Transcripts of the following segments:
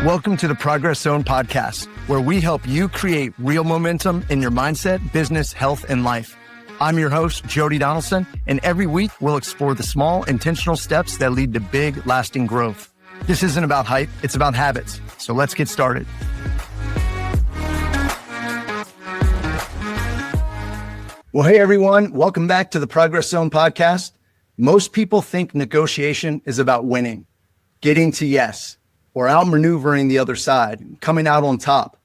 Welcome to the Progress Zone podcast, where we help you create real momentum in your mindset, business, health, and life. I'm your host, Jody Donaldson, and every week we'll explore the small, intentional steps that lead to big, lasting growth. This isn't about hype, it's about habits. So let's get started. Well, hey everyone, welcome back to the Progress Zone podcast. Most people think negotiation is about winning, getting to yes, or outmaneuvering the other side, coming out on top.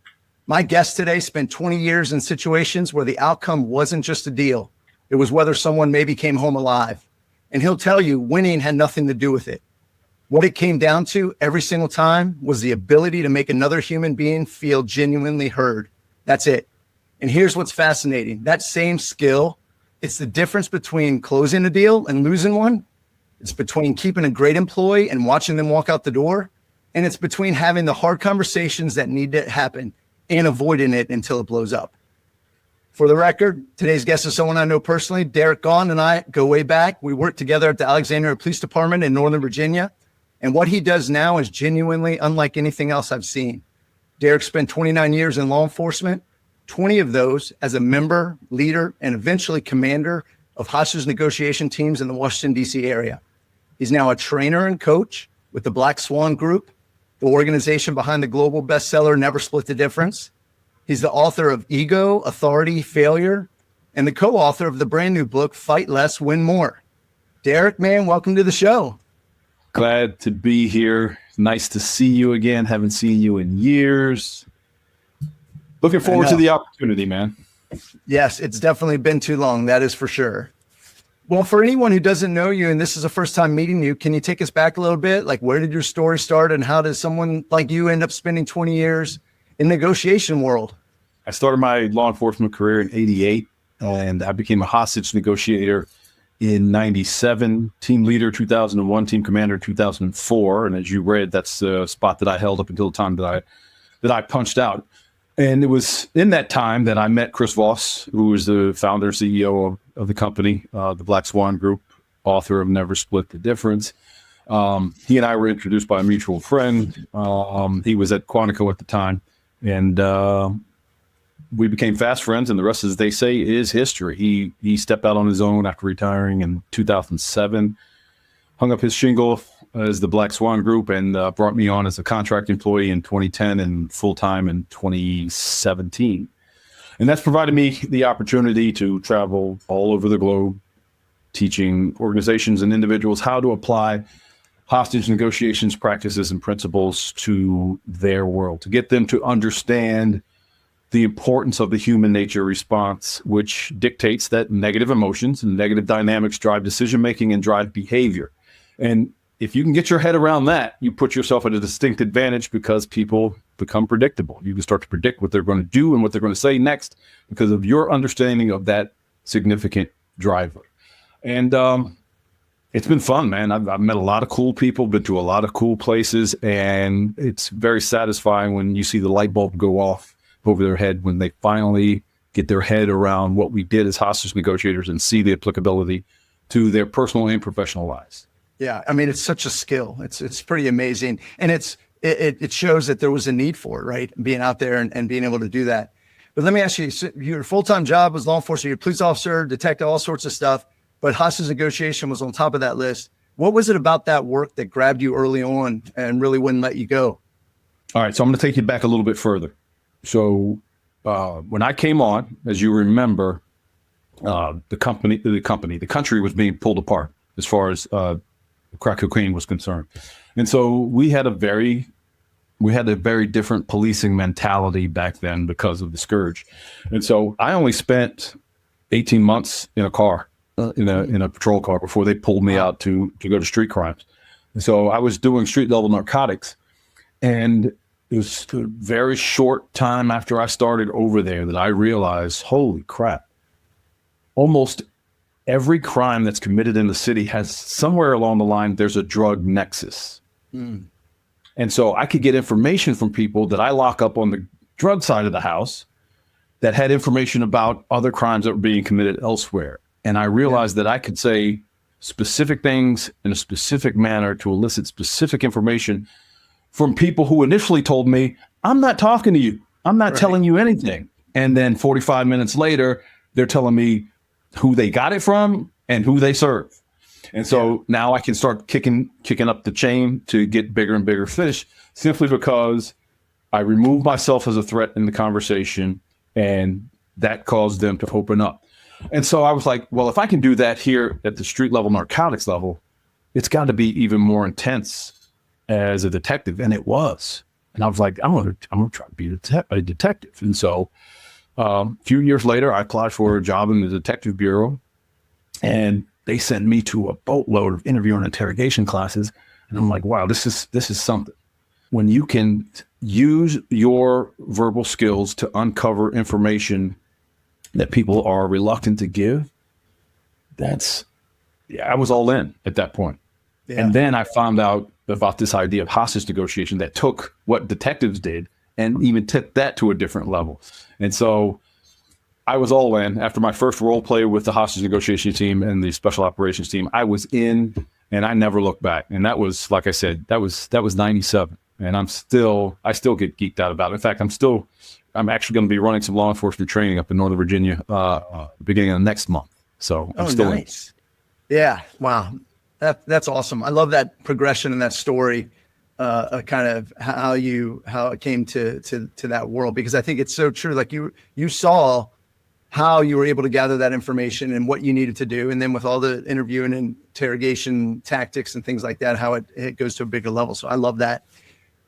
My guest today spent 20 years in situations where the outcome wasn't just a deal. It was whether someone maybe came home alive. And he'll tell you winning had nothing to do with it. What it came down to every single time was the ability to make another human being feel genuinely heard. That's it. And here's what's fascinating. That same skill, it's the difference between closing a deal and losing one. It's between keeping a great employee and watching them walk out the door. And it's between having the hard conversations that need to happen and avoiding it until it blows up. For the record, today's guest is someone I know personally. Derek Gaunt and I go way back. We worked together at the Alexandria Police Department in Northern Virginia. And what he does now is genuinely unlike anything else I've seen. Derek spent 29 years in law enforcement, 20 of those as a member, leader, and eventually commander of hostage negotiation teams in the Washington D.C. area. He's now a trainer and coach with the Black Swan Group, the organization behind the global bestseller, Never Split the Difference. He's the author of Ego, Authority, Failure, and the co-author of the brand new book, Fight Less, Win More. Derek, man, welcome to the show. Glad to be here. Nice to see you again. Haven't seen you in years. Looking forward to the opportunity, man. Yes, it's definitely been too long. That is for sure. Well, for anyone who doesn't know you, and this is the first time meeting you, can you take us back a little bit? Like, where did your story start, and how does someone like you end up spending 20 years in negotiation world? I started my law enforcement career in '88, and I became a hostage negotiator in '97, team leader 2001, team commander 2004. And as you read, that's the spot that I held up until the time that I punched out. And it was in that time that I met Chris Voss, who was the founder and CEO of the company, the Black Swan Group, author of Never Split the Difference. He and I were introduced by a mutual friend. He was at Quantico at the time, and we became fast friends, and the rest, as they say, is history. He stepped out on his own after retiring in 2007, hung up his shingle as the Black Swan Group, and brought me on as a contract employee in 2010 and full-time in 2017. And that's provided me the opportunity to travel all over the globe, teaching organizations and individuals how to apply hostage negotiations practices and principles to their world, to get them to understand the importance of the human nature response, which dictates that negative emotions and negative dynamics drive decision-making and drive behavior. And if you can get your head around that, you put yourself at a distinct advantage because people become predictable. You can start to predict what they're going to do and what they're going to say next because of your understanding of that significant driver. And it's been fun, man. I've met a lot of cool people, been to a lot of cool places, and it's very satisfying when you see the light bulb go off over their head when they finally get their head around what we did as hostage negotiators and see the applicability to their personal and professional lives. Yeah, I mean, it's such a skill. It's pretty amazing. And it shows that there was a need for it, right? Being out there and being able to do that. But let me ask you, so your full-time job was law enforcement, you're a police officer, detective, all sorts of stuff, but hostage negotiation was on top of that list. What was it about that work that grabbed you early on and really wouldn't let you go? All right, so I'm going to take you back a little bit further. So when I came on, as you remember, the country was being pulled apart as far as crack cocaine was concerned. And so we had a very different policing mentality back then because of the scourge. And so I only spent 18 months in a car, in a patrol car before they pulled me out to go to street crimes. And so I was doing street level narcotics, and it was a very short time after I started over there that I realized, holy crap, almost every crime that's committed in the city has somewhere along the line, there's a drug nexus. And so I could get information from people that I lock up on the drug side of the house that had information about other crimes that were being committed elsewhere. And I realized that I could say specific things in a specific manner to elicit specific information from people who initially told me, I'm not talking to you. I'm not telling you anything. And then 45 minutes later, they're telling me who they got it from and who they serve. And so now I can start kicking up the chain to get bigger and bigger fish, simply because I remove myself as a threat in the conversation, and that caused them to open up. And so I was like, well, if I can do that here at the street level narcotics level, it's got to be even more intense as a detective. And it was. And I was like, I'm going to try to be a detective. And so a few years later, I applied for a job in the detective bureau, and they sent me to a boatload of interview and interrogation classes. And I'm like, wow, this is something. When you can use your verbal skills to uncover information that people are reluctant to give, I was all in at that point. Yeah. And then I found out about this idea of hostage negotiation that took what detectives did and even took that to a different level. And so I was all in. After my first role play with the hostage negotiation team and the special operations team, I was in, and I never looked back. And that was, like I said, that was 97. And I still get geeked out about it. In fact, I'm actually going to be running some law enforcement training up in Northern Virginia, beginning of next month. So I'm still nice. Yeah. Wow. That's awesome. I love that progression and that story, kind of how it came to that world, because I think it's so true. Like you saw how you were able to gather that information and what you needed to do. And then with all the interview and interrogation tactics and things like that, how it goes to a bigger level. So I love that.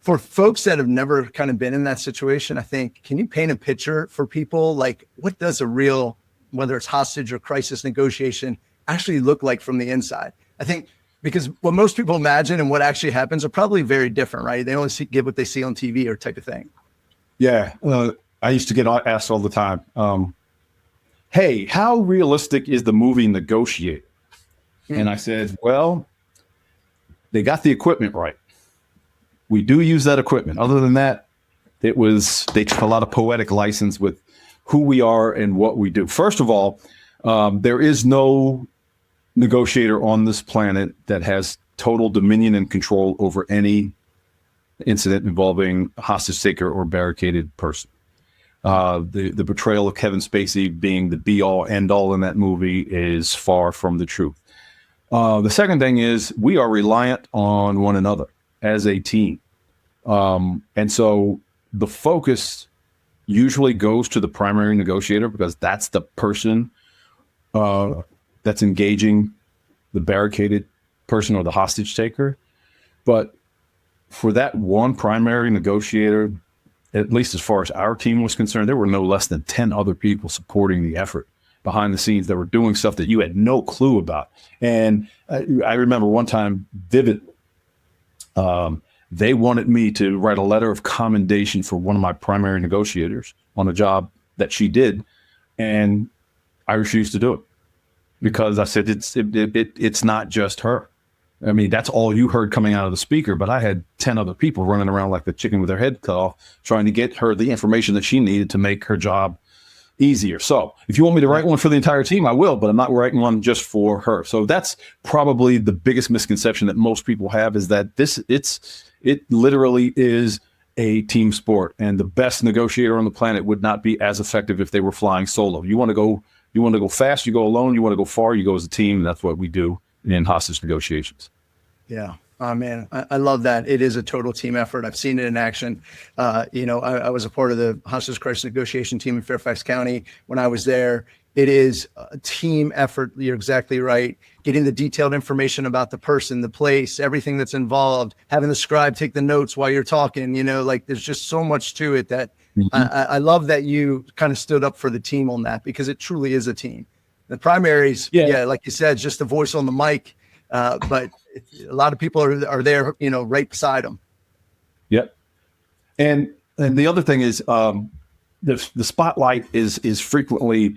For folks that have never kind of been in that situation, I think, can you paint a picture for people? Like, what does a real, whether it's hostage or crisis negotiation, actually look like from the inside? I think because what most people imagine and what actually happens are probably very different, right? They only give what they see on TV or type of thing. Yeah. I used to get asked all the time, hey, how realistic is the movie Negotiate? And I said, well, they got the equipment right. We do use that equipment. Other than that, they took a lot of poetic license with who we are and what we do. First of all, there is no negotiator on this planet that has total dominion and control over any incident involving a hostage taker or barricaded person. The portrayal of Kevin Spacey being the be-all, end-all in that movie is far from the truth. The second thing is we are reliant on one another as a team. And so the focus usually goes to the primary negotiator, because that's the person that's engaging the barricaded person or the hostage taker. But for that one primary negotiator, at least as far as our team was concerned, there were no less than 10 other people supporting the effort behind the scenes that were doing stuff that you had no clue about. And I remember one time vividly, they wanted me to write a letter of commendation for one of my primary negotiators on a job that she did. And I refused to do it because I said, it's not just her. I mean, that's all you heard coming out of the speaker, but I had 10 other people running around like the chicken with their head cut off, trying to get her the information that she needed to make her job easier. So if you want me to write one for the entire team, I will, but I'm not writing one just for her. So that's probably the biggest misconception that most people have, is that it literally is a team sport, and the best negotiator on the planet would not be as effective if they were flying solo. You want to go fast, you go alone. You want to go far, you go as a team. And that's what we do in hostage negotiations. Yeah. Oh man, I love that. It is a total team effort. I've seen it in action. I was a part of the hostage crisis negotiation team in Fairfax County when I was there. It is a team effort. You're exactly right. Getting the detailed information about the person, the place, everything that's involved, having the scribe take the notes while you're talking, there's just so much to it that I love that you kind of stood up for the team on that, because it truly is a team. The primaries, like you said, just a voice on the mic. But a lot of people are there, right beside them. Yep. And the other thing is, the spotlight is frequently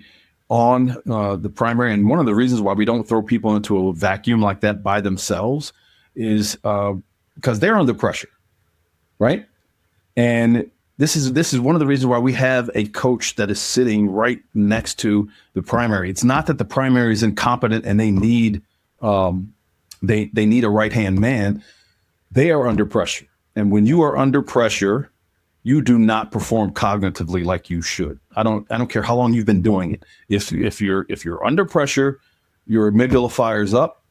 on the primary. And one of the reasons why we don't throw people into a vacuum like that by themselves is because they're under pressure, right? And this is one of the reasons why we have a coach that is sitting right next to the primary. It's not that the primary is incompetent and they need they need a right-hand man. They are under pressure. And when you are under pressure, you do not perform cognitively like you should. I don't care how long you've been doing it. If you're under pressure, your amygdala fires up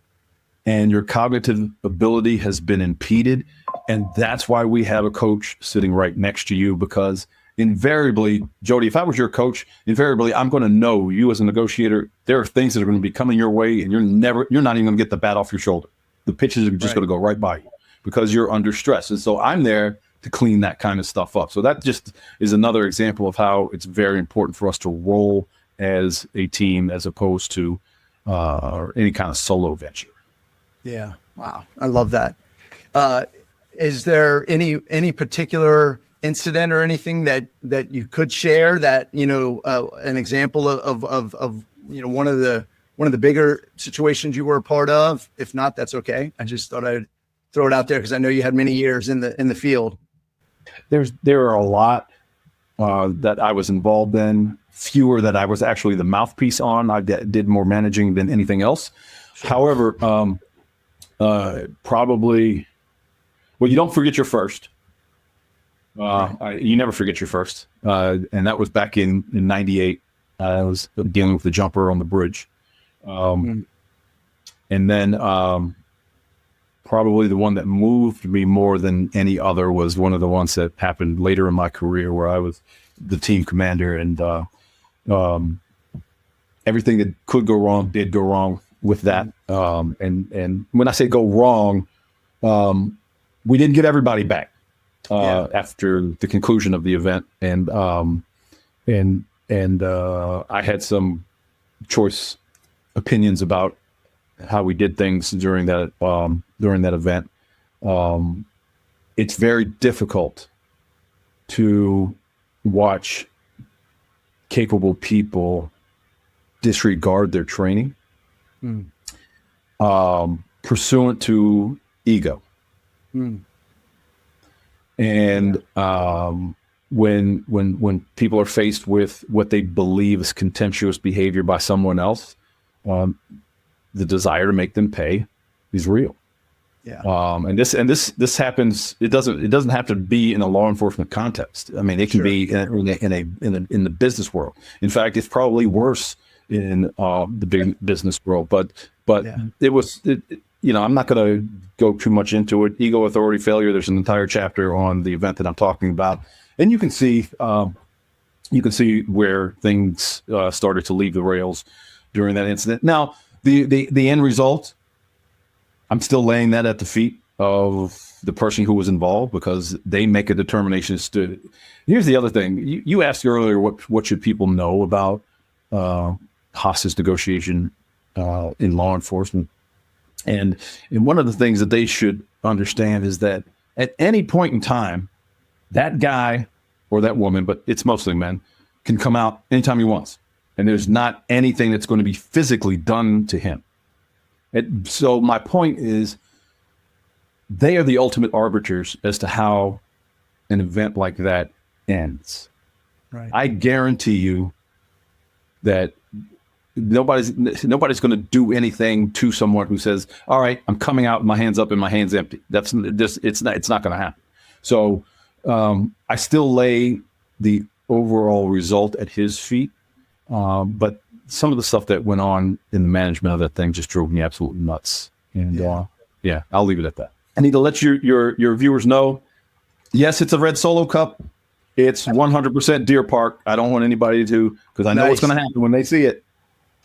and your cognitive ability has been impeded. And that's why we have a coach sitting right next to you, because invariably, Jody, if I was your coach, invariably, I'm going to know you as a negotiator, there are things that are going to be coming your way and you're not even going to get the bat off your shoulder. The pitches are just going to go right by you because you're under stress. And so I'm there to clean that kind of stuff up. So that just is another example of how it's very important for us to roll as a team as opposed to any kind of solo venture. Yeah. Wow. I love that. Is there any particular incident or anything that you could share that, an example of one of the bigger situations you were a part of? If not, that's okay. I just thought I'd throw it out there because I know you had many years in the field. There are a lot that I was involved in, fewer that I was actually the mouthpiece on. I did more managing than anything else. Sure. However, probably, well, you don't forget your first. You never forget your first. And that was back in 98. I was dealing with the jumper on the bridge. And then probably the one that moved me more than any other was one of the ones that happened later in my career where I was the team commander, and everything that could go wrong did go wrong with that. And when I say go wrong, we didn't get everybody back after the conclusion of the event. And I had some choice opinions about how we did things during that event. It's very difficult to watch capable people disregard their training pursuant to ego. And when people are faced with what they believe is contemptuous behavior by someone else, the desire to make them pay is real. Yeah. And this happens. It doesn't have to be in a law enforcement context. I mean, it can be in the business world. In fact, it's probably worse in the big business world. But it was. I'm not going to go too much into it. Ego, authority, failure. There's an entire chapter on the event that I'm talking about, and you can see where things started to leave the rails during that incident. Now, the end result, I'm still laying that at the feet of the person who was involved, because they make a determination as to. Here's the other thing. You asked earlier, what should people know about hostage negotiation in law enforcement? And one of the things that they should understand is that at any point in time, that guy or that woman, but it's mostly men, can come out anytime he wants. And there's not anything that's going to be physically done to him. So my point is, they are the ultimate arbiters as to how an event like that ends. Right. I guarantee you that nobody's going to do anything to someone who says, "All right, I'm coming out with my hands up and my hands empty." It's not going to happen. So I still lay the overall result at his feet. But some of the stuff that went on in the management of that thing just drove me absolutely nuts. And I'll leave it at that. I need to let your viewers know, yes, it's a red Solo Cup. It's 100% Deer Park. I don't want anybody to, because I know what's going to happen when they see it.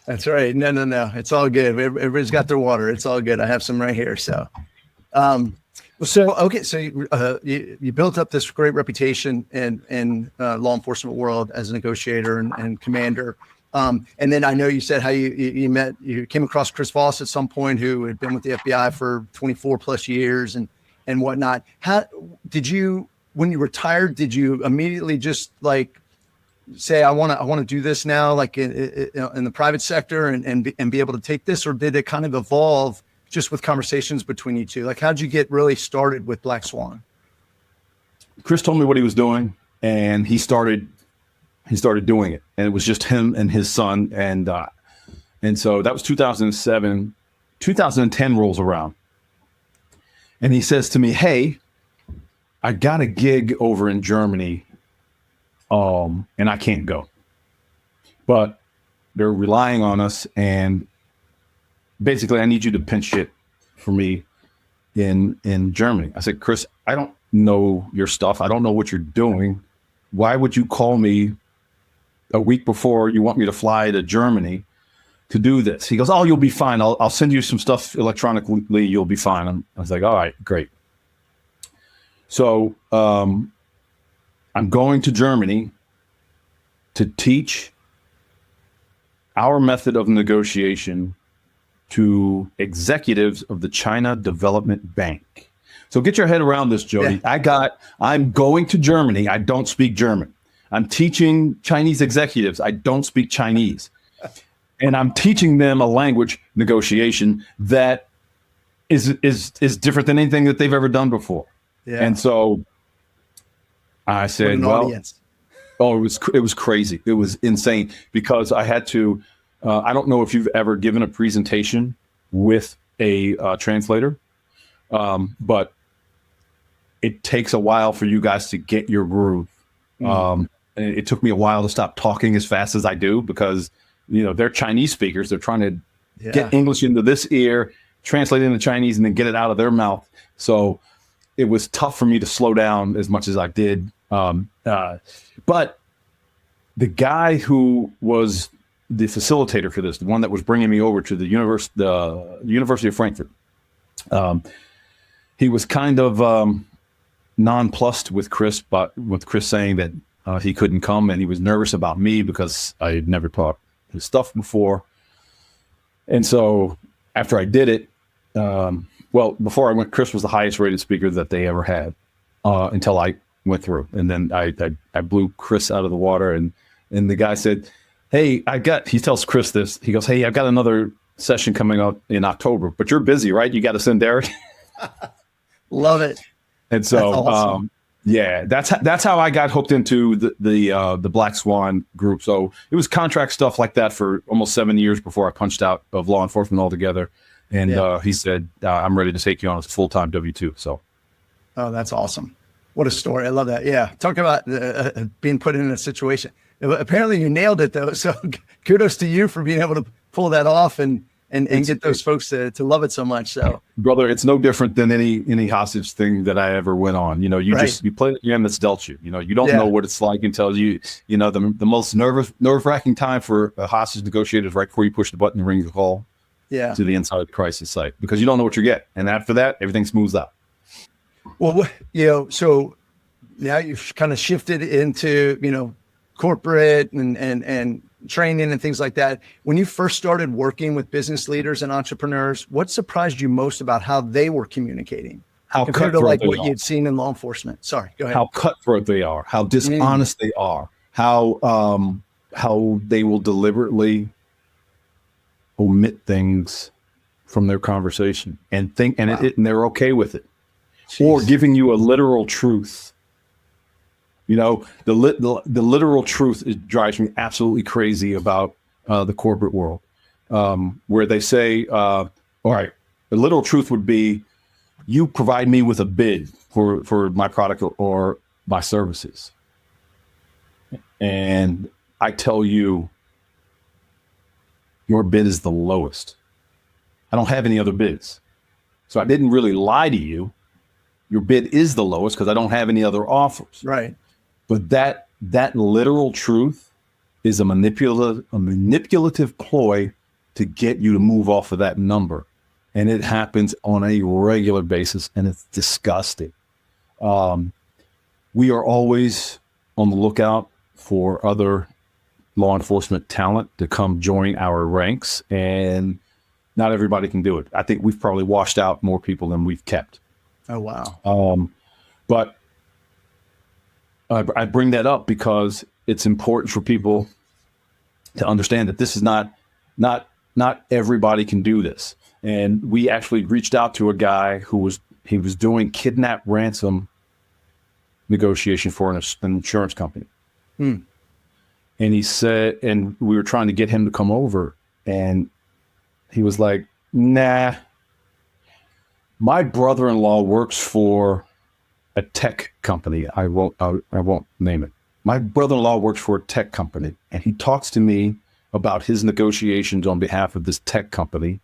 That's right. No. It's all good. Everybody's got their water. It's all good. I have some right here. So, okay. So you built up this great reputation in law enforcement world as a negotiator and commander. And then I know you said how you came across Chris Voss at some point, who had been with the FBI for 24 plus years and whatnot. How did you, when you retired, did you immediately just like say, I want to do this now, like in the private sector and be able to take this, or did it kind of evolve just with conversations between you two? Like, how'd you get really started with Black Swan? Chris told me what he was doing, and he started doing it, and it was just him and his son. And so that was 2007, 2010 rolls around. And he says to me, "Hey, I got a gig over in Germany, and I can't go, but they're relying on us, and basically I need you to pinch it for me in Germany. I said, Chris, I don't know your stuff. I don't know what you're doing. Why would you call me a week before you want me to fly to Germany to do this? He goes, oh, you'll be fine. I'll send you some stuff electronically. You'll be fine. I was like, all right, great. So I'm going to Germany to teach our method of negotiation to executives of the China Development Bank. So get your head around this, Jody. Yeah. I'm going to Germany. I don't speak German. I'm teaching Chinese executives. I don't speak Chinese. And I'm teaching them a language negotiation that is different than anything that they've ever done before. Yeah. And so I said, audience. Oh, it was crazy. It was insane because I had to, I don't know if you've ever given a presentation with a translator, but it takes a while for you guys to get your groove. And it took me a while to stop talking as fast as I do because, they're Chinese speakers. They're trying to get English into this ear, translate it into Chinese, and then get it out of their mouth. So it was tough for me to slow down as much as I did. But the guy who was the facilitator for this, the one that was bringing me over to the University of Frankfurt, he was kind of nonplussed with Chris, but with Chris saying that he couldn't come, and he was nervous about me because I had never taught his stuff before. And so after I did it, before I went, Chris was the highest rated speaker that they ever had until I went through. And then I blew Chris out of the water, and the guy said, hey, he tells Chris this, he goes, hey, I've got another session coming up in October, but you're busy, right? You got to send Derek. Love it. And so, that's awesome. That's how I got hooked into the Black Swan Group. So it was contract stuff like that for almost 7 years before I punched out of law enforcement altogether. And he said, I'm ready to take you on as a full-time W-2. So, oh, that's awesome. What a story. I love that. Yeah. Talk about being put in a situation. Apparently you nailed it though. So kudos to you for being able to pull that off and get those folks to love it so much. So brother, it's no different than any hostage thing that I ever went on. You play the game that's dealt you. You don't know what it's like until the most nerve-wracking time for a hostage negotiator is right before you push the button and ring the call to the inside of the crisis site, because you don't know what you get. And after that, everything smooths out. Well, so now you've kind of shifted into, corporate and training and things like that. When you first started working with business leaders and entrepreneurs, what surprised you most about how they were communicating? How compared to like what you'd seen in law enforcement? Sorry, go ahead. How cutthroat they are, how dishonest they are, how they will deliberately omit things from their conversation and they're okay with it. Jeez. Or giving you a literal truth. The literal truth drives me absolutely crazy about the corporate world, where they say, all right, the literal truth would be, you provide me with a bid for my product or my services. And I tell you, your bid is the lowest. I don't have any other bids. So I didn't really lie to you. Your bid is the lowest because I don't have any other offers. Right. But that literal truth is a manipulative ploy to get you to move off of that number. And it happens on a regular basis, and it's disgusting. We are always on the lookout for other law enforcement talent to come join our ranks, and not everybody can do it. I think we've probably washed out more people than we've kept. Oh, wow. But I bring that up because it's important for people to understand that this is not everybody can do this. And we actually reached out to a guy who was doing kidnap ransom negotiation for an insurance company. And he said, and we were trying to get him to come over, and he was like, nah, my brother-in-law works for a tech company. I won't name it. My brother-in-law works for a tech company, and he talks to me about his negotiations on behalf of this tech company.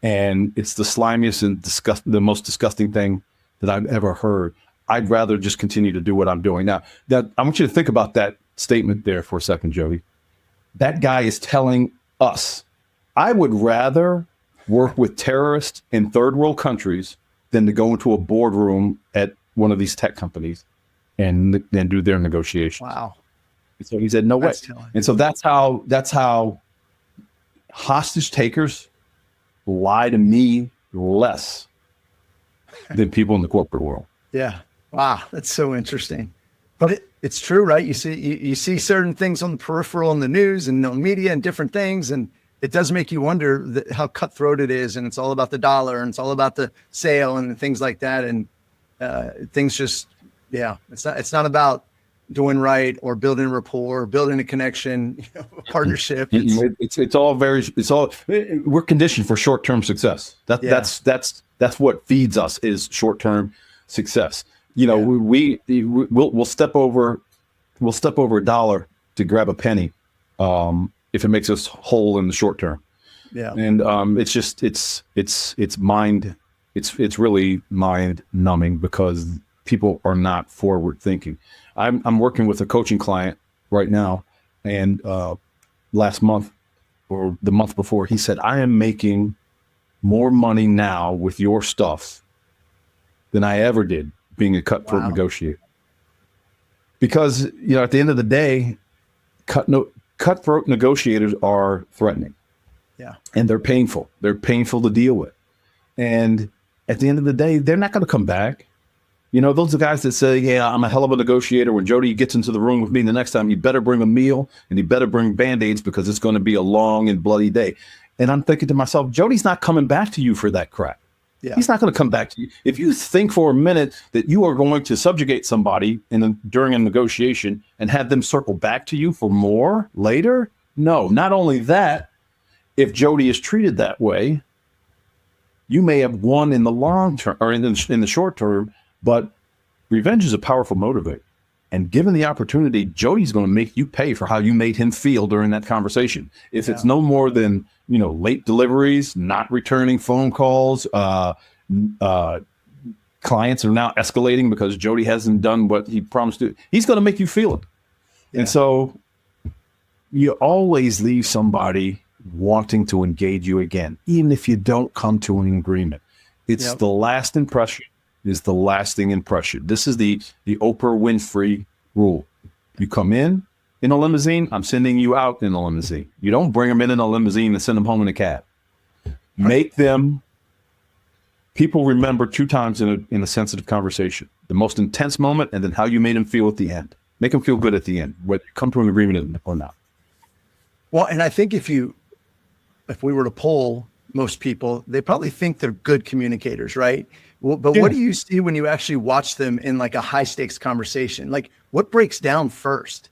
And it's the slimiest and the most disgusting thing that I've ever heard. I'd rather just continue to do what I'm doing now. I want you to think about that statement there for a second, Jody. That guy is telling us, I would rather work with terrorists in third world countries than to go into a boardroom at one of these tech companies and do their negotiations. Wow. So he said, no way. And so that's how hostage takers lie to me less than people in the corporate world. Yeah. Wow. That's so interesting. But it's true, right? You see certain things on the peripheral in the news and on media and different things. And it does make you wonder how cutthroat it is. And it's all about the dollar and it's all about the sale and things like that. And things just, it's not about doing right or building rapport, or building a connection, a partnership. It's all we're conditioned for short-term success. That's what feeds us is short-term success. We'll step over a dollar to grab a penny if it makes us whole in the short term. Yeah. And it's really mind numbing because people are not forward thinking. I'm working with a coaching client right now, and last month or the month before, he said, I am making more money now with your stuff than I ever did being a cutthroat negotiator. Because, at the end of the day, cutthroat negotiators are threatening. Yeah. And they're painful. They're painful to deal with. And at the end of the day, they're not going to come back. Those are guys that say, yeah, I'm a hell of a negotiator. When Jody gets into the room with me the next time, he better bring a meal and he better bring Band-Aids because it's going to be a long and bloody day. And I'm thinking to myself, Jody's not coming back to you for that crap. Yeah. He's not going to come back to you. If you think for a minute that you are going to subjugate somebody during a negotiation and have them circle back to you for more later, no. Not only that, if Jody is treated that way, you may have won in the long term or in the short term, but revenge is a powerful motivator. And given the opportunity, Jody's going to make you pay for how you made him feel during that conversation. If it's no more than, late deliveries, not returning phone calls, clients are now escalating because Jody hasn't done what he promised to, he's going to make you feel it. Yeah. And so you always leave somebody wanting to engage you again, even if you don't come to an agreement. It's the last impression is the lasting impression. This is the Oprah Winfrey rule. You come in a limousine, I'm sending you out in a limousine. You don't bring them in a limousine and send them home in a cab. Make them, people remember 2 times in a sensitive conversation, the most intense moment and then how you made them feel at the end. Make them feel good at the end, whether you come to an agreement or not. Well, and I think if we were to poll most people, they probably think they're good communicators, right? Well, but what do you see when you actually watch them in like a high stakes conversation? Like what breaks down first?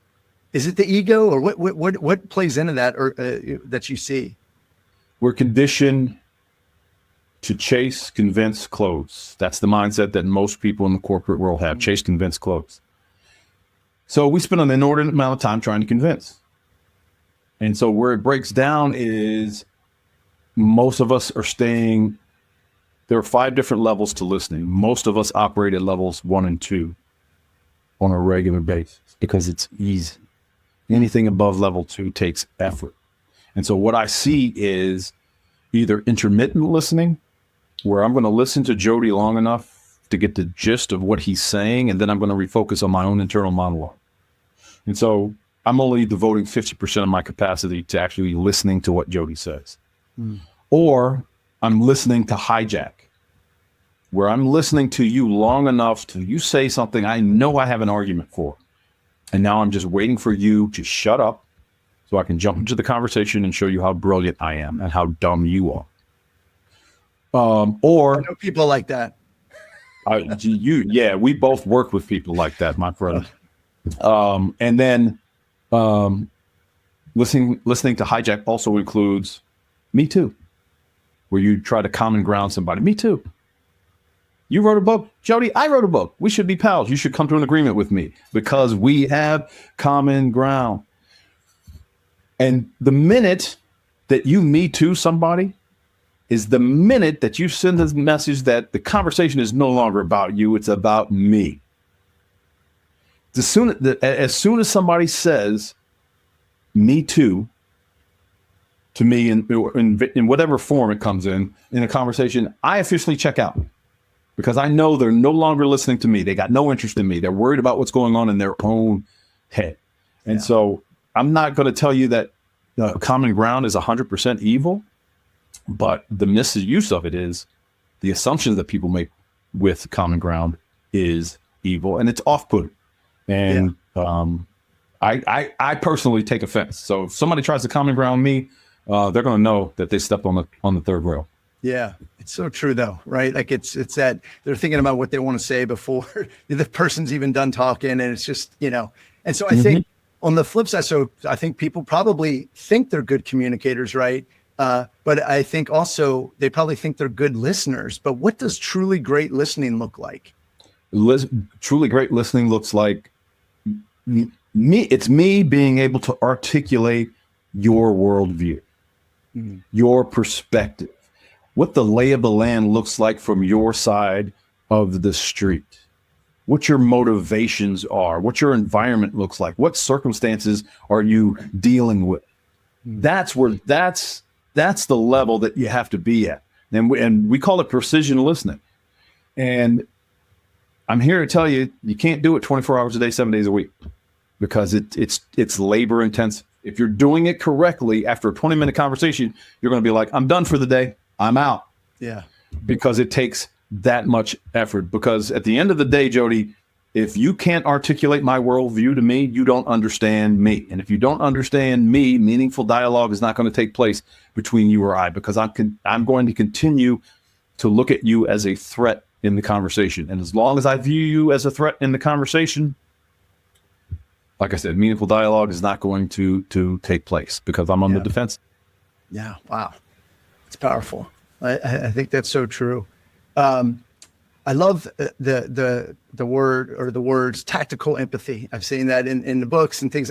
Is it the ego or what plays into that or that you see? We're conditioned to chase, convince, close. That's the mindset that most people in the corporate world have. Chase, convince, close. So we spend an inordinate amount of time trying to convince. And so where it breaks down is most of us are staying. There are 5 different levels to listening. Most of us operate at levels 1 and 2 on a regular basis because it's easy. Anything above level 2 takes effort. And so what I see is either intermittent listening, where I'm going to listen to Jody long enough to get the gist of what he's saying, and then I'm going to refocus on my own internal monologue. And so I'm only devoting 50% of my capacity to actually listening to what Jody says. Or I'm listening to hijack, where I'm listening to you long enough till you say something I know I have an argument for. And now I'm just waiting for you to shut up so I can jump into the conversation and show you how brilliant I am and how dumb you are. Or I know people like that. We both work with people like that, my friend. And then listening to hijack also includes me too, where you try to common ground somebody. Me too. You wrote a book, Jody. I wrote a book. We should be pals. You should come to an agreement with me because we have common ground. And the minute that you me too somebody is the minute that you send this message that the conversation is no longer about you, it's about me. As soon as somebody says me too to me in whatever form it comes in a conversation, I officially check out because I know they're no longer listening to me. They got no interest in me. They're worried about what's going on in their own head. And so I'm not going to tell you that common ground is 100% evil, but the misuse of it is the assumptions that people make with common ground is evil, and it's off-putting. And I personally take offense. So if somebody tries to common ground me, they're going to know that they stepped on the third rail. Yeah, it's so true though, right? Like it's that they're thinking about what they want to say before the person's even done talking, and it's just, and so I think on the flip side, so I think people probably think they're good communicators, right? But I think also they probably think they're good listeners, but what does truly great listening look like? Truly great listening looks like me. It's me being able to articulate your worldview, your perspective, what the lay of the land looks like from your side of the street, what your motivations are, what your environment looks like, what circumstances are you dealing with. That's the level that you have to be at. And we call it precision listening. And I'm here to tell you, you can't do it 24 hours a day, 7 days a week, because it's labor intensive. If you're doing it correctly, after a 20-minute conversation, you're going to be like, I'm done for the day. I'm out. Yeah. Because it takes that much effort. Because at the end of the day, Jody, if you can't articulate my worldview to me, you don't understand me. And if you don't understand me, meaningful dialogue is not going to take place between you or I, because I'm going to continue to look at you as a threat in the conversation. And as long as I view you as a threat in the conversation, like I said, meaningful dialogue is not going to take place because I'm on the defense. Yeah. Wow. It's powerful. I think that's so true. I love the word or the words tactical empathy. I've seen that in the books and things,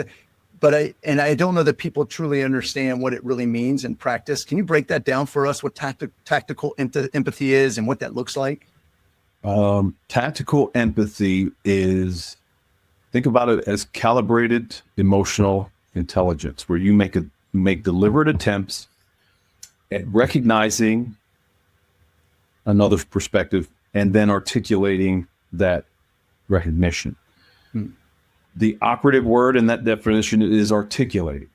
but I don't know that people truly understand what it really means in practice. Can you break that down for us? What tactical empathy is and what that looks like? Tactical empathy is, think about it as calibrated emotional intelligence, where you make deliberate attempts at recognizing another's perspective and then articulating that recognition. The operative word in that definition is articulating,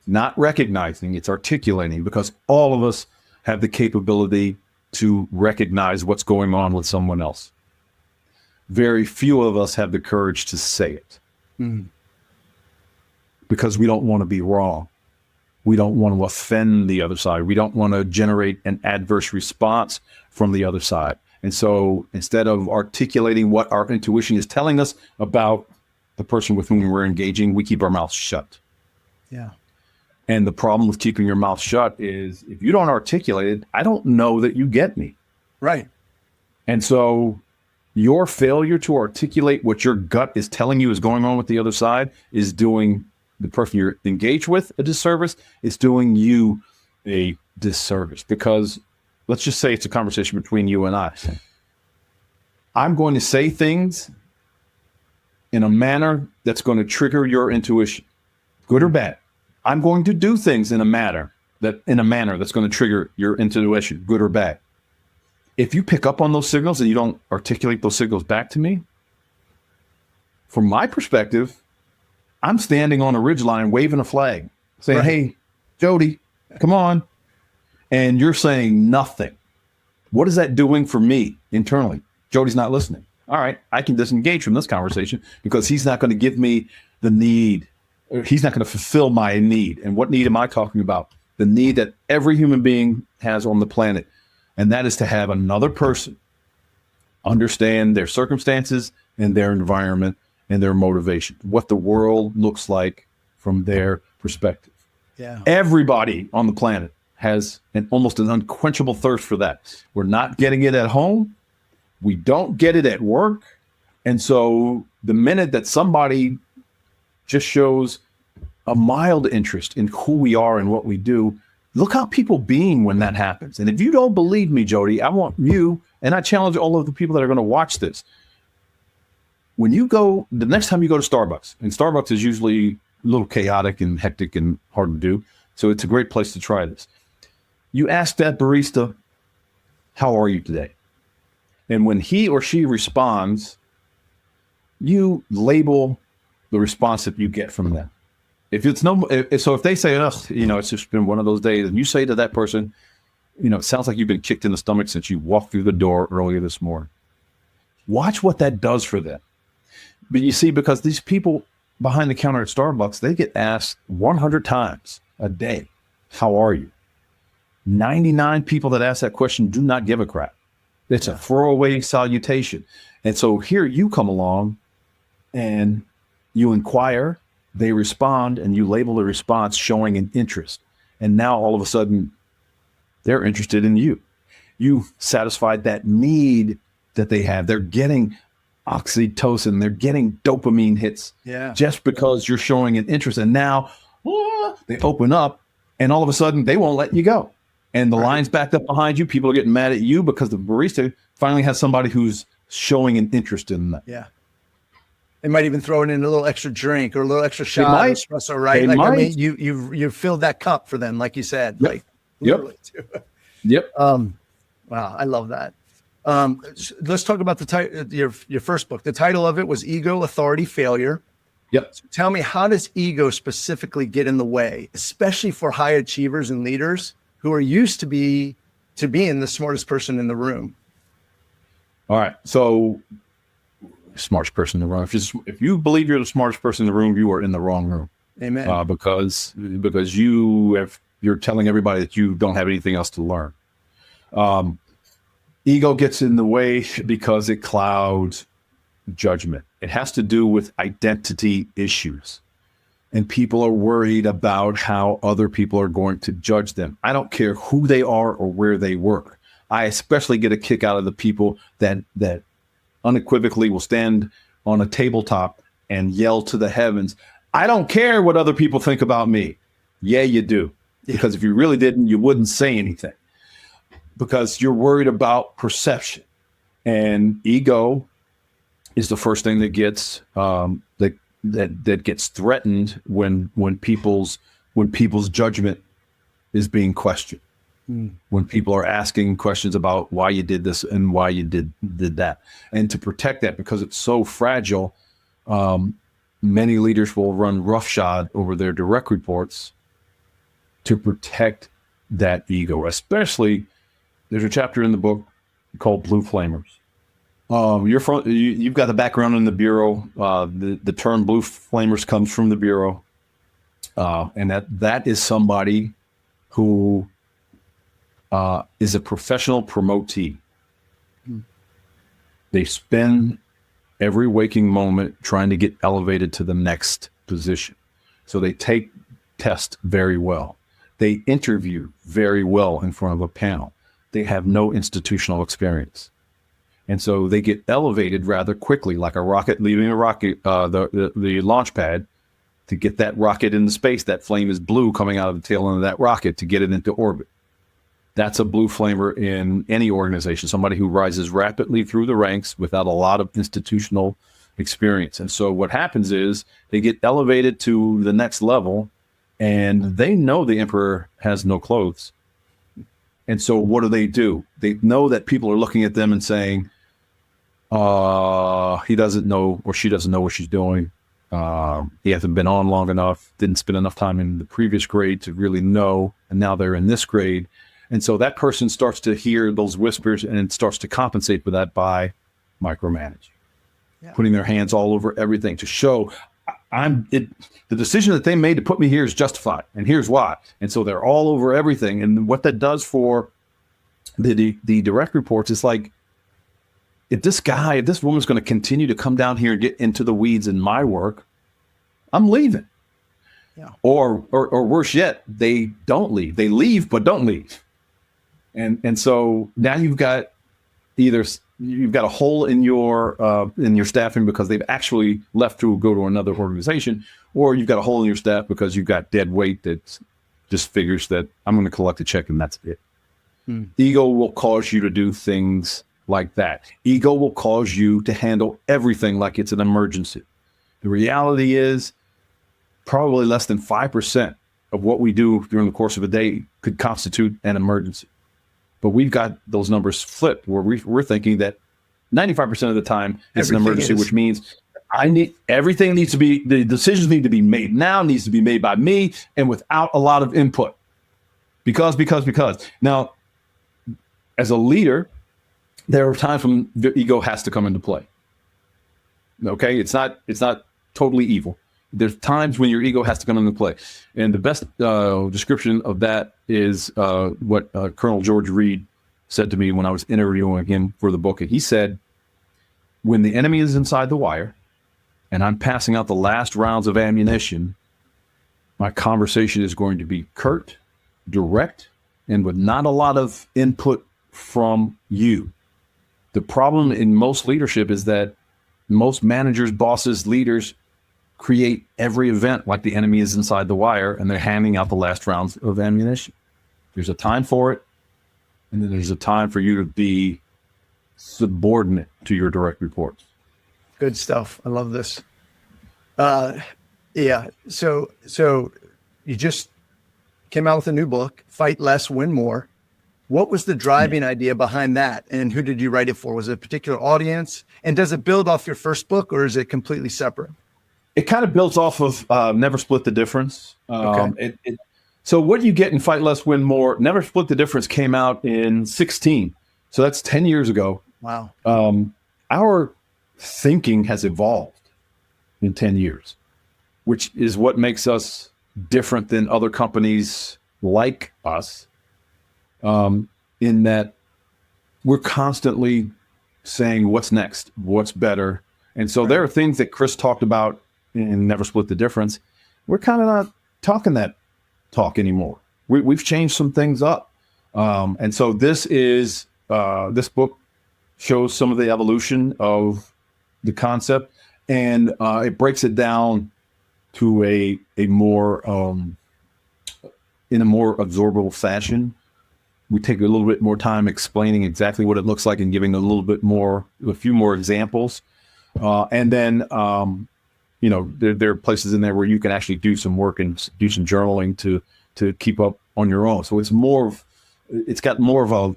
not recognizing, it's articulating, because all of us have the capability to recognize what's going on with someone else. Very few of us have the courage to say it because we don't want to be wrong. We don't want to offend the other side. We don't want to generate an adverse response from the other side. And so instead of articulating what our intuition is telling us about the person with whom we're engaging, we keep our mouths shut. Yeah. And the problem with keeping your mouth shut is if you don't articulate it, I don't know that you get me. Right. And so your failure to articulate what your gut is telling you is going on with the other side is doing the person you're engaged with a disservice. It's doing you a disservice, because let's just say it's a conversation between you and I. I'm going to say things in a manner that's going to trigger your intuition, good or bad. I'm going to do things in a manner that's going to trigger your intuition, good or bad. If you pick up on those signals and you don't articulate those signals back to me, from my perspective, I'm standing on a ridgeline waving a flag saying, right. Hey, Jody, come on. And you're saying nothing. What is that doing for me internally? Jody's not listening. All right, I can disengage from this conversation because he's not going to give me the need. He's not going to fulfill my need. And what need am I talking about? The need that every human being has on the planet. And that is to have another person understand their circumstances and their environment and their motivation, what the world looks like from their perspective. Yeah. Everybody on the planet has almost an unquenchable thirst for that. We're not getting it at home, We don't get it at work. And so the minute that somebody just shows a mild interest in who we are and what we do, look how people beam when that happens. And if you don't believe me, Jody, I want you, and I challenge all of the people that are going to watch this. When you go, the next time you go to Starbucks, and Starbucks is usually a little chaotic and hectic and hard to do, so it's a great place to try this. You ask that barista, how are you today? And when he or she responds, you label the response that you get from them. If it's so if they say, it's just been one of those days, and you say to that person, it sounds like you've been kicked in the stomach since you walked through the door earlier this morning. Watch what that does for them. But you see, because these people behind the counter at Starbucks, they get asked 100 times a day, how are you? 99 people that ask that question do not give a crap. It's a throwaway salutation. And so here you come along and you inquire, they respond, and you label the response showing an interest. And now all of a sudden, they're interested in you. You satisfied that need that they have. They're getting oxytocin, they're getting dopamine hits just because you're showing an interest. And now they open up, and all of a sudden, they won't let you go. And the line's backed up behind you. People are getting mad at you because the barista finally has somebody who's showing an interest in that. Yeah. They might even throw it in a little extra drink or a little extra shot of espresso, right? They like, might. I mean, you filled that cup for them, like you said. Yep. Like, literally too. Yep. Wow, I love that. Let's talk about the title, your first book. The title of it was Ego, Authority, Failure. Yep. So tell me, how does ego specifically get in the way, especially for high achievers and leaders who are used to being the smartest person in the room? All right. So, smartest person in the room. If you believe you're the smartest person in the room, you are in the wrong room. Amen. Because you're telling everybody that you don't have anything else to learn. Ego gets in the way because it clouds judgment. It has to do with identity issues. And people are worried about how other people are going to judge them. I don't care who they are or where they work. I especially get a kick out of the people that unequivocally will stand on a tabletop and yell to the heavens, I don't care what other people think about me. Yeah, you do. Because if you really didn't, you wouldn't say anything. Because you're worried about perception. And ego is the first thing that gets that gets threatened when people's judgment is being questioned. When people are asking questions about why you did this and why you did that. And to protect that, because it's so fragile, many leaders will run roughshod over their direct reports to protect that ego. Especially, there's a chapter in the book called Blue Flamers. You've got the background in the Bureau. The term Blue Flamers comes from the Bureau. And that is somebody who is a professional promotee. They spend every waking moment trying to get elevated to the next position. So they take tests very well. They interview very well in front of a panel. They have no institutional experience. And so they get elevated rather quickly, like a rocket leaving the launch pad. To get that rocket into space, that flame is blue coming out of the tail end of that rocket to get it into orbit. That's a blue flamer in any organization, somebody who rises rapidly through the ranks without a lot of institutional experience. And so what happens is they get elevated to the next level, and they know the emperor has no clothes. And so what do? They know that people are looking at them and saying, he doesn't know, or she doesn't know what she's doing. He hasn't been on long enough, didn't spend enough time in the previous grade to really know, and now they're in this grade. And so that person starts to hear those whispers and starts to compensate for that by micromanaging, putting their hands all over everything to show the decision that they made to put me here is justified, and here's why. And so they're all over everything. And what that does for the direct reports is like, if this woman's going to continue to come down here and get into the weeds in my work, I'm leaving. Yeah. Or worse yet, they don't leave. They leave, but don't leave. And so now you've got either you've got a hole in your staffing because they've actually left to go to another organization, or you've got a hole in your staff because you've got dead weight that just figures that I'm going to collect a check and that's it. Ego will cause you to do things like that. Ego will cause you to handle everything like it's an emergency. The reality is probably less than 5% of what we do during the course of a day could constitute an emergency. But we've got those numbers flipped where we're thinking that 95% of the time it's an emergency, which means the decisions need to be made now, needs to be made by me and without a lot of input. Because. Now, as a leader, there are times when the ego has to come into play. Okay, it's not totally evil. There's times when your ego has to come into play, and the best description of that is what Colonel George Reed said to me when I was interviewing him for the book. And he said, "When the enemy is inside the wire, and I'm passing out the last rounds of ammunition, my conversation is going to be curt, direct, and with not a lot of input from you." The problem in most leadership is that most managers, bosses, leaders create every event like the enemy is inside the wire and they're handing out the last rounds of ammunition. There's a time for it, and then there's a time for you to be subordinate to your direct reports. Good stuff. I love this. Yeah. So you just came out with a new book, Fight Less, Win More. What was the driving idea behind that? And who did you write it for? Was it a particular audience? And does it build off your first book, or is it completely separate? It kind of builds off of Never Split the Difference. Okay. So what you get in Fight Less, Win More, Never Split the Difference came out in 16. So that's 10 years ago. Wow. Our thinking has evolved in 10 years, which is what makes us different than other companies like us, in that we're constantly saying what's next, what's better. And so there are things that Chris talked about in Never Split the Difference. We're kind of not talking that talk anymore. We've changed some things up. And so this book shows some of the evolution of the concept, and it breaks it down to a more in a more absorbable fashion. We take a little bit more time explaining exactly what it looks like and giving a few more examples. And then, there are places in there where you can actually do some work and do some journaling to keep up on your own. So it's got more of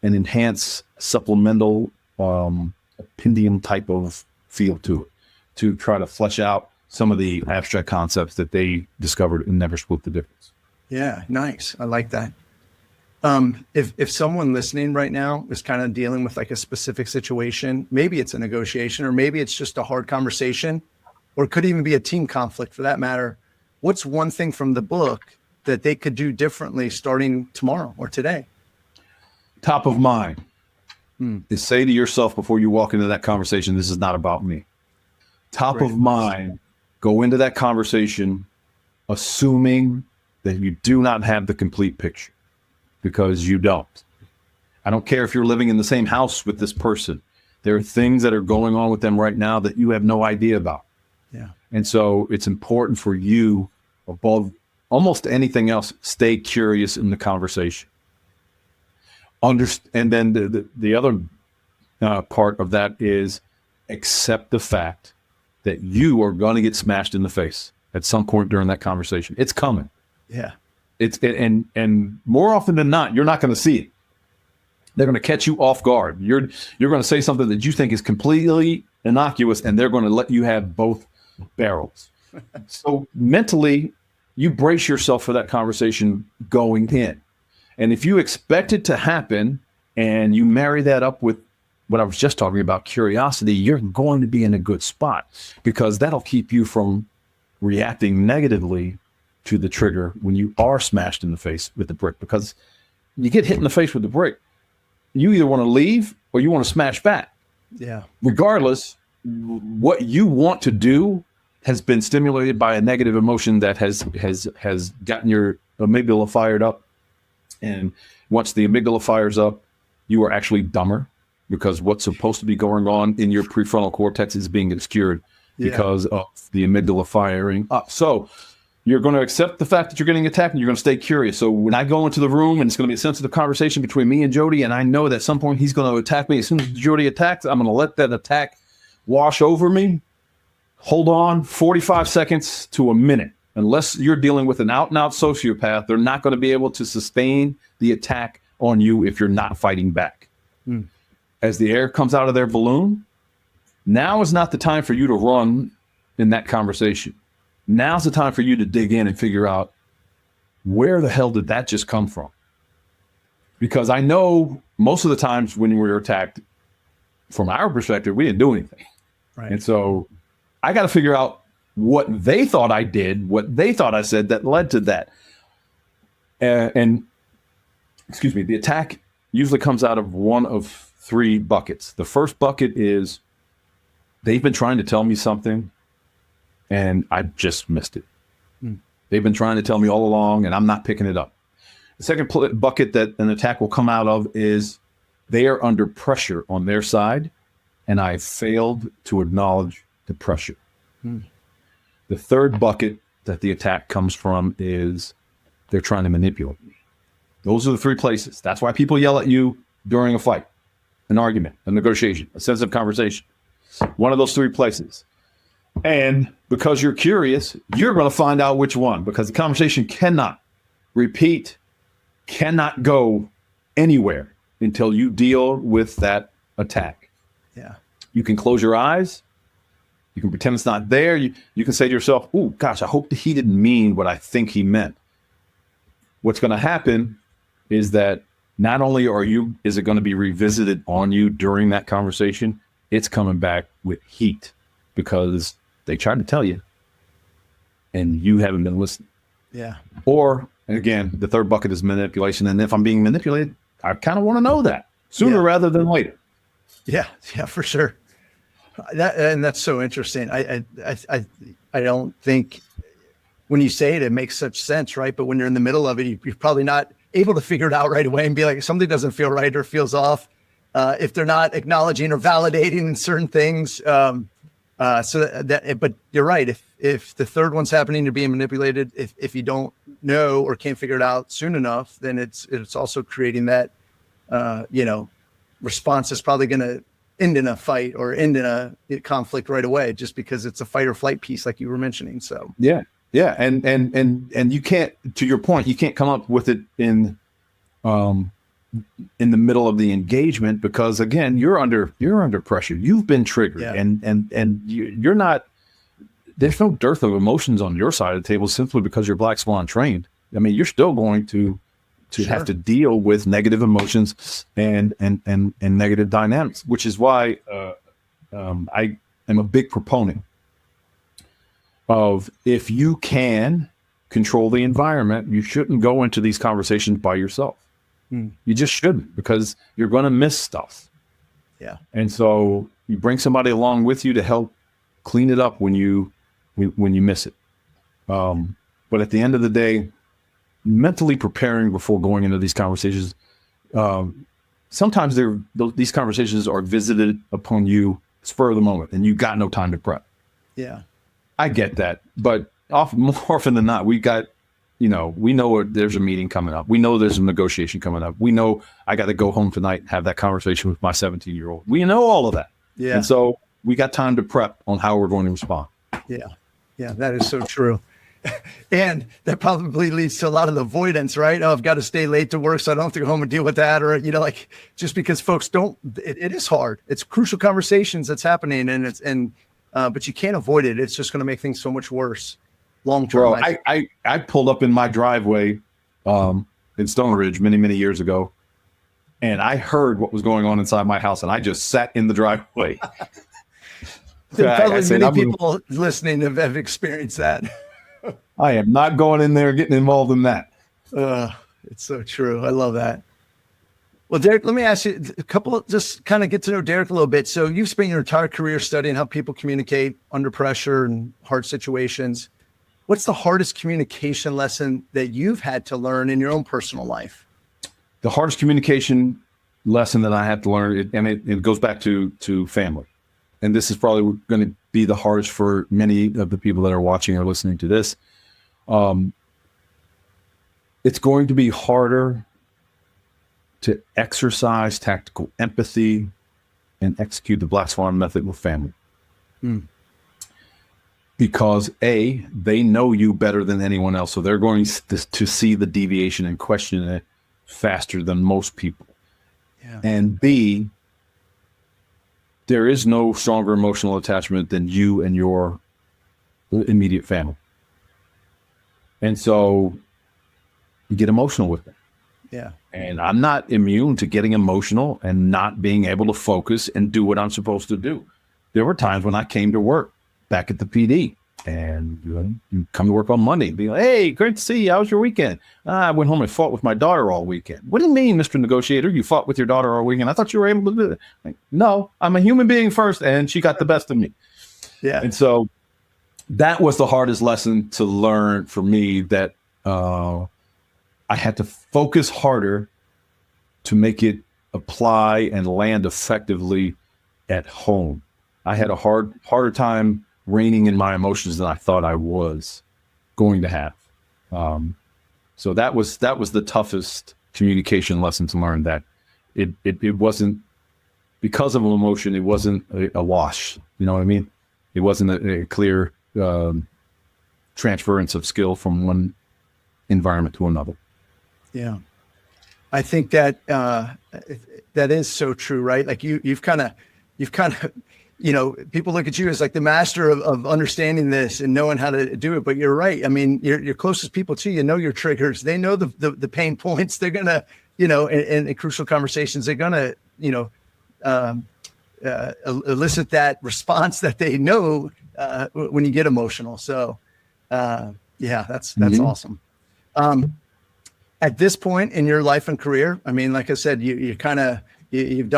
an enhanced supplemental opinion type of feel to it, to try to flesh out some of the abstract concepts that they discovered and Never Split the Difference. Yeah, nice. I like that. If someone listening right now is kind of dealing with like a specific situation, maybe it's a negotiation, or maybe it's just a hard conversation, or it could even be a team conflict for that matter. What's one thing from the book that they could do differently starting tomorrow or today? Top of mind is say to yourself before you walk into that conversation, this is not about me. Top of mind, go into that conversation assuming that you do not have the complete picture, because you don't. I don't care if you're living in the same house with this person. There are things that are going on with them right now that you have no idea about. Yeah. And so it's important for you, above almost anything else, stay curious in the conversation. And then the other part of that is accept the fact that you are going to get smashed in the face at some point during that conversation. It's coming. Yeah. And more often than not, you're not going to see it. They're going to catch you off guard. You're going to say something that you think is completely innocuous, and they're going to let you have both barrels. So mentally, you brace yourself for that conversation going in. And if you expect it to happen and you marry that up with what I was just talking about, curiosity, you're going to be in a good spot, because that'll keep you from reacting negatively to the trigger when you are smashed in the face with the brick. Because you get hit in the face with the brick, you either want to leave or you want to smash back. Yeah. Regardless, what you want to do has been stimulated by a negative emotion that has gotten your amygdala fired up. And once the amygdala fires up, you are actually dumber because what's supposed to be going on in your prefrontal cortex is being obscured because of the amygdala firing up. So you're going to accept the fact that you're getting attacked and you're going to stay curious. So when I go into the room and it's going to be a sensitive conversation between me and Jody, and I know that at some point he's going to attack me. As soon as Jody attacks, I'm going to let that attack wash over me. Hold on 45 seconds to a minute. Unless you're dealing with an out-and-out sociopath, they're not going to be able to sustain the attack on you if you're not fighting back. As the air comes out of their balloon, now is not the time for you to run in that conversation. Now's the time for you to dig in and figure out where the hell did that just come from? Because I know most of the times when we were attacked, from our perspective, we didn't do anything. Right. And so I got to figure out what they thought I did, what they thought I said that led to that. And excuse me, the attack usually comes out of one of three buckets. The first bucket is they've been trying to tell me something and I just missed it. They've been trying to tell me all along and I'm not picking it up. The second bucket that an attack will come out of is they are under pressure on their side and I failed to acknowledge the pressure. The third bucket that the attack comes from is they're trying to manipulate me. Those are the three places. That's why people yell at you during a fight, an argument, a negotiation, a sensitive conversation. One of those three places. And because you're curious, you're going to find out which one, because the conversation cannot repeat, cannot go anywhere until you deal with that attack. Yeah. You can close your eyes. You can pretend it's not there. You can say to yourself, oh, gosh, I hope he didn't mean what I think he meant. What's going to happen is that not only is it going to be revisited on you during that conversation, it's coming back with heat because they tried to tell you and you haven't been listening. Yeah. Or, again, the third bucket is manipulation. And if I'm being manipulated, I kind of want to know that sooner rather than later. Yeah, for sure. That's so interesting. I don't think when you say it, it makes such sense, right? But when you're in the middle of it, you're probably not able to figure it out right away and be like, something doesn't feel right or feels off. If they're not acknowledging or validating certain things. But you're right. If the third one's happening, you're being manipulated. If you don't know or can't figure it out soon enough, then it's also creating that, response is probably going to end in a fight or end in a conflict right away, just because it's a fight or flight piece, like you were mentioning. So yeah, and you can't, to your point, you can't come up with it in the middle of the engagement because, again, you're under pressure. You've been triggered, and you're not. There's no dearth of emotions on your side of the table simply because you're Black Swan trained. I mean, you're still going to have to deal with negative emotions and negative dynamics, which is why I am a big proponent of, if you can control the environment, you shouldn't go into these conversations by yourself. You just shouldn't, because you're going to miss stuff. Yeah. And so you bring somebody along with you to help clean it up when you miss it. But at the end of the day, mentally preparing before going into these conversations, sometimes these conversations are visited upon you spur of the moment, and you got no time to prep. Yeah, I get that, but more often than not, we know there's a meeting coming up. We know there's a negotiation coming up. We know I got to go home tonight and have that conversation with my 17-year-old. We know all of that. Yeah. And so we got time to prep on how we're going to respond. Yeah. Yeah, that is so true. And that probably leads to a lot of avoidance, right? Oh, I've got to stay late to work, so I don't have to go home and deal with that. Or, just because folks don't, it is hard. It's crucial conversations that's happening, but you can't avoid it. It's just going to make things so much worse long term. Bro, I pulled up in my driveway in Stone Ridge many, many years ago, and I heard what was going on inside my house, and I just sat in the driveway. Probably many people listening have experienced that. I am not going in there getting involved in that. It's so true. I love that. Well, Derek, let me ask you a couple of, just kind of get to know Derek a little bit. So you've spent your entire career studying how people communicate under pressure and hard situations. What's the hardest communication lesson that you've had to learn in your own personal life? The hardest communication lesson that I had to learn, it goes back to family. And this is probably going to be the hardest for many of the people that are watching or listening to this. It's going to be harder to exercise tactical empathy and execute the Black Swan method with family. Because A, they know you better than anyone else. So they're going to see the deviation and question it faster than most people. Yeah. And B, there is no stronger emotional attachment than you and your immediate family. And so you get emotional with them. Yeah. And I'm not immune to getting emotional and not being able to focus and do what I'm supposed to do. There were times when I came to work back at the PD, and you come to work on Monday and be like, hey, great to see you. How was your weekend? I went home and fought with my daughter all weekend. What do you mean, Mr. Negotiator? You fought with your daughter all weekend? I thought you were able to do it. Like, no, I'm a human being first, and she got the best of me. Yeah. And so that was the hardest lesson to learn for me, that I had to focus harder to make it apply and land effectively at home. I had a harder time reining in my emotions than I thought I was going to have. So that was the toughest communication lesson to learn, that it wasn't because of an emotion. It wasn't a wash. You know what I mean? It wasn't a clear transference of skill from one environment to another. Yeah. I think that that is so true, right? Like you've kind of, people look at you as like the master of understanding this and knowing how to do it. But you're right. I mean, your closest people too, your triggers, they know the pain points. They're going to, in crucial conversations, they're going to, elicit that response that they know when you get emotional. So that's awesome. At this point in your life and career, I mean, like I said, you've done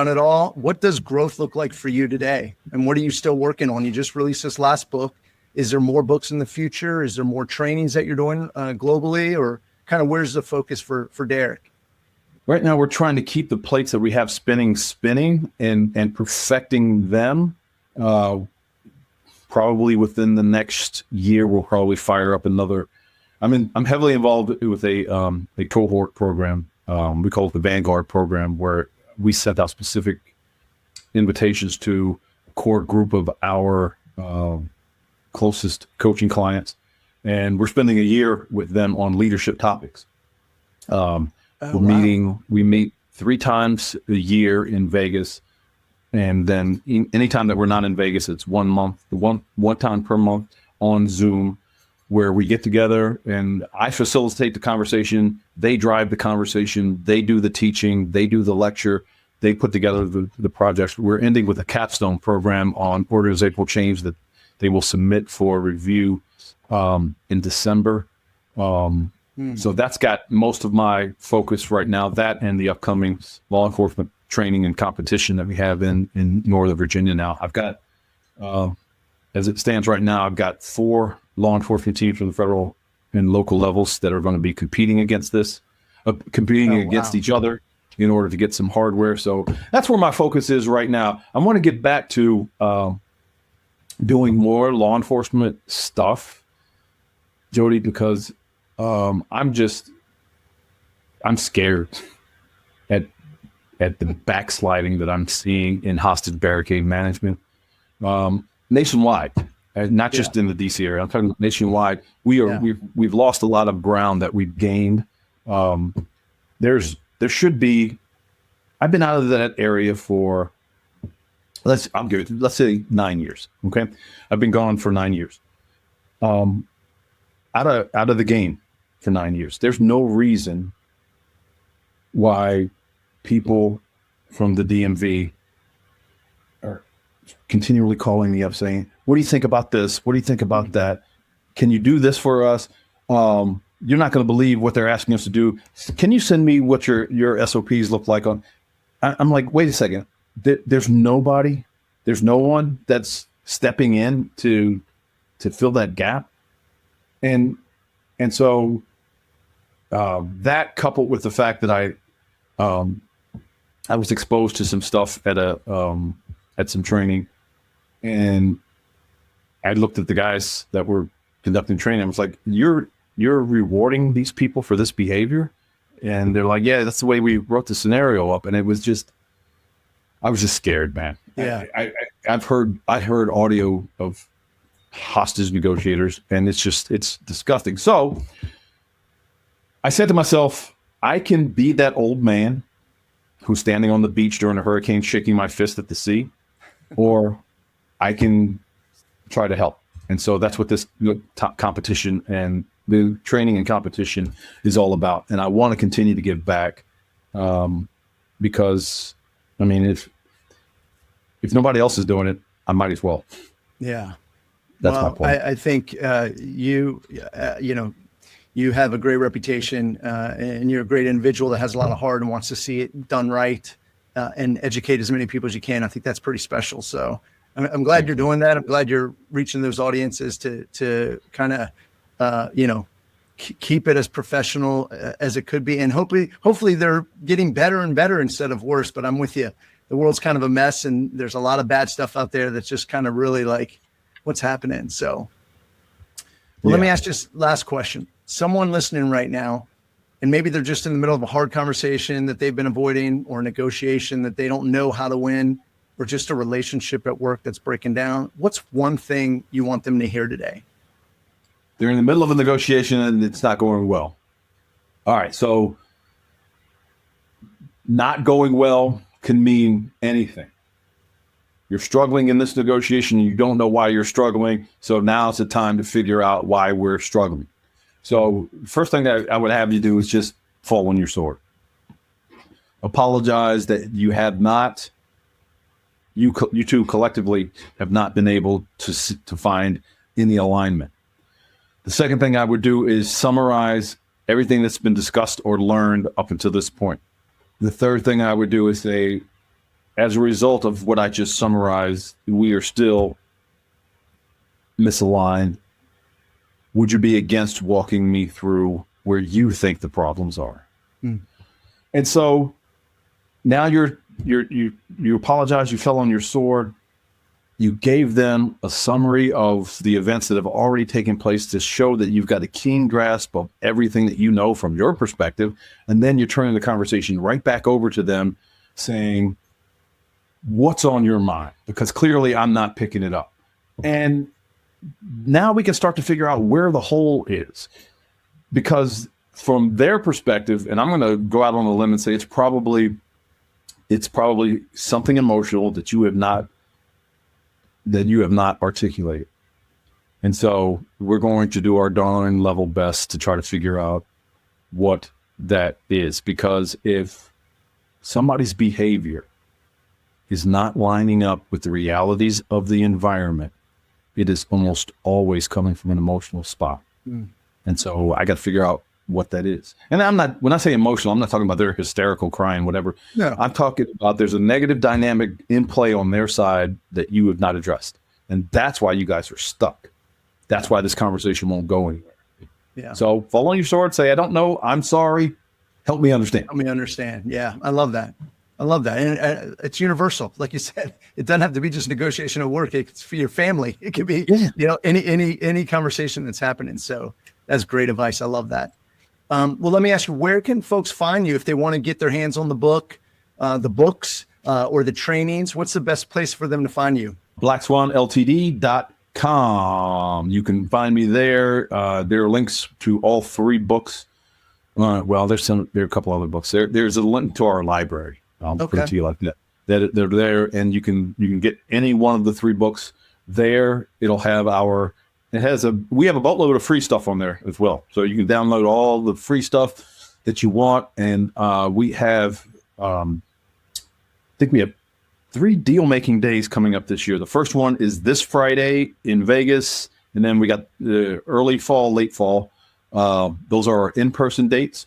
it all. What does growth look like for you today? And what are you still working on? You just released this last book. Is there more books in the future? Is there more trainings that you're doing globally, or kind of where's the focus for Derek? Right now, we're trying to keep the plates that we have spinning and perfecting them. Probably within the next year, we'll probably fire up another. I'm heavily involved with a cohort program. We call it the Vanguard program, where we sent out specific invitations to a core group of our closest coaching clients. And we're spending a year with them on leadership topics. We meet 3 times a year in Vegas. And then anytime that we're not in Vegas, it's one time per month on Zoom, where we get together and I facilitate the conversation. They drive the conversation. They do the teaching. They do the lecture. They put together the projects. We're ending with a capstone program on organizational change that they will submit for review in December. So that's got most of my focus right now, that and the upcoming law enforcement training and competition that we have in Northern Virginia now. I've got, as it stands right now, I've got 4 law enforcement teams from the federal and local levels that are going to be competing against each other in order to get some hardware. So that's where my focus is right now. I want to get back to doing more law enforcement stuff, Jody, because I'm scared at the backsliding that I'm seeing in hostage barricade management nationwide. Not just in the DC area. I'm talking nationwide. We've lost a lot of ground that we've gained. There should be. I've been out of that area for let's say 9 years. Okay, I've been gone for 9 years. Out of the game for 9 years. There's no reason why people from the DMV are continually calling me up saying, what do you think about this? What do you think about that? Can you do this for us? You're not going to believe what they're asking us to do. Can you send me what your SOPs look like on? I'm like, wait a second. There's no one that's stepping in to fill that gap. And so that coupled with the fact that I was exposed to some stuff at some training, and I looked at the guys that were conducting training. I was like, "You're rewarding these people for this behavior?" And they're like, "Yeah, that's the way we wrote the scenario up." And it was just, I was just scared, man. Yeah. I heard audio of hostage negotiators, and it's disgusting. So I said to myself, I can be that old man who's standing on the beach during a hurricane, shaking my fist at the sea, or I can try to help. And so that's what this competition and the training and competition is all about. And I want to continue to give back, because, I mean, if nobody else is doing it, I might as well. Yeah. That's my point. I think you have a great reputation, and you're a great individual that has a lot of heart and wants to see it done right, and educate as many people as you can. I think that's pretty special. So I'm glad you're doing that. I'm glad you're reaching those audiences to kind of, keep it as professional as it could be. And hopefully they're getting better and better instead of worse. But I'm with you. The world's kind of a mess, and there's a lot of bad stuff out there that's just kind of really like, what's happening? So, Let me ask this last question. Someone listening right now, and maybe they're just in the middle of a hard conversation that they've been avoiding, or a negotiation that they don't know how to win, or just a relationship at work that's breaking down. What's one thing you want them to hear today? They're in the middle of a negotiation and it's not going well. All right. So not going well can mean anything. You're struggling in this negotiation. You don't know why you're struggling. So now's the time to figure out why we're struggling. So first thing that I would have you do is just fall on your sword. Apologize that you have not, you two collectively have not been able to find any alignment. The second thing I would do is summarize everything that's been discussed or learned up until this point. The third thing I would do is say, as a result of what I just summarized, we are still misaligned. Would you be against walking me through where you think the problems are? And so now you apologize, you fell on your sword. You gave them a summary of the events that have already taken place to show that you've got a keen grasp of everything that you know from your perspective. And then you're turning the conversation right back over to them saying, what's on your mind? Because clearly I'm not picking it up. And now we can start to figure out where the hole is. Because from their perspective, and I'm going to go out on a limb and say it's probably something emotional that you have not articulated. And so we're going to do our darn level best to try to figure out what that is. Because if somebody's behavior is not lining up with the realities of the environment, it is almost always coming from an emotional spot. And so I got to figure out what that is. And when I say emotional, I'm not talking about their hysterical crying, whatever. No. I'm talking about there's a negative dynamic in play on their side that you have not addressed. And that's why you guys are stuck. That's why this conversation won't go anywhere. Yeah. So fall on your sword, say, I don't know, I'm sorry. Help me understand. Help me understand. Yeah, I love that. And it's universal. Like you said, it doesn't have to be just negotiation at work. It's for your family. It could be, any conversation that's happening. So that's great advice. I love that. Well, let me ask you, where can folks find you if they want to get their hands on the books, or the trainings? What's the best place for them to find you? BlackSwanLTD.com. You can find me there. There are links to all 3 books. There are a couple other books. There's a link to our library. I'll put it to you like that. They're there, and you can get any one of the 3 books there. It'll have we have a boatload of free stuff on there as well. So you can download all the free stuff that you want. And we have, I think we have 3 deal-making days coming up this year. The first one is this Friday in Vegas. And then we got the early fall, late fall. Those are our in-person dates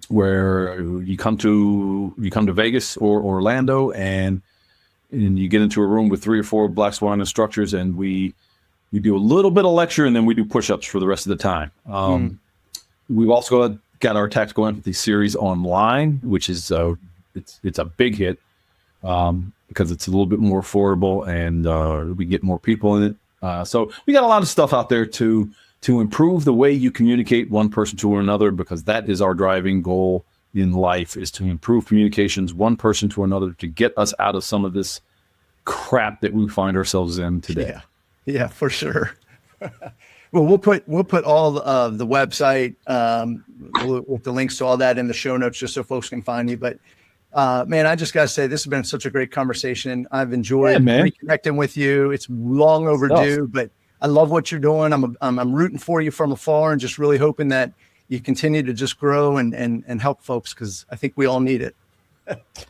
where you come to Vegas or Orlando and you get into a room with 3 or 4 Black Swan instructors, and we do a little bit of lecture, and then we do push-ups for the rest of the time. We've also got our Tactical Empathy series online, which is it's a big hit because it's a little bit more affordable and we get more people in it. So we got a lot of stuff out there to improve the way you communicate one person to another, because that is our driving goal in life, is to improve communications one person to another to get us out of some of this crap that we find ourselves in today. Yeah, for sure. Well, we'll put all the website with the links to all that in the show notes, just so folks can find you. But man, I just gotta say, this has been such a great conversation. I've enjoyed reconnecting with you. It's long overdue, but I love what you're doing. I'm rooting for you from afar, and just really hoping that you continue to just grow and help folks, because I think we all need it.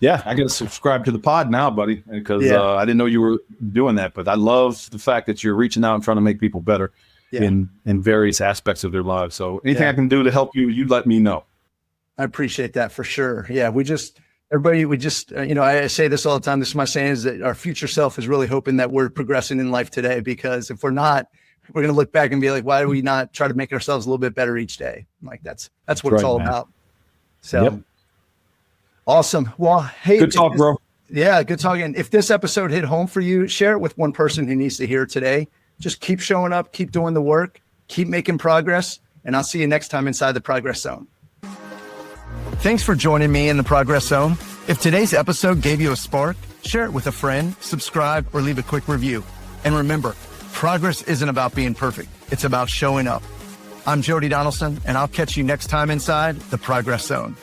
Yeah, I got to subscribe to the pod now, buddy, because I didn't know you were doing that. But I love the fact that you're reaching out and trying to make people better in various aspects of their lives. So anything I can do to help you, you let me know. I appreciate that for sure. Yeah, we just I say this all the time. This is my saying, is that our future self is really hoping that we're progressing in life today, because if we're not, we're going to look back and be like, why do we not try to make ourselves a little bit better each day? Like that's what it's all about. So awesome. Well, hey, good talk, bro. Yeah, good talking. If this episode hit home for you, share it with one person who needs to hear it today. Just keep showing up, keep doing the work, keep making progress, and I'll see you next time inside the Progress Zone. Thanks for joining me in the Progress Zone. If today's episode gave you a spark, share it with a friend, subscribe, or leave a quick review. And remember, progress isn't about being perfect. It's about showing up. I'm Jody Donaldson, and I'll catch you next time inside the Progress Zone.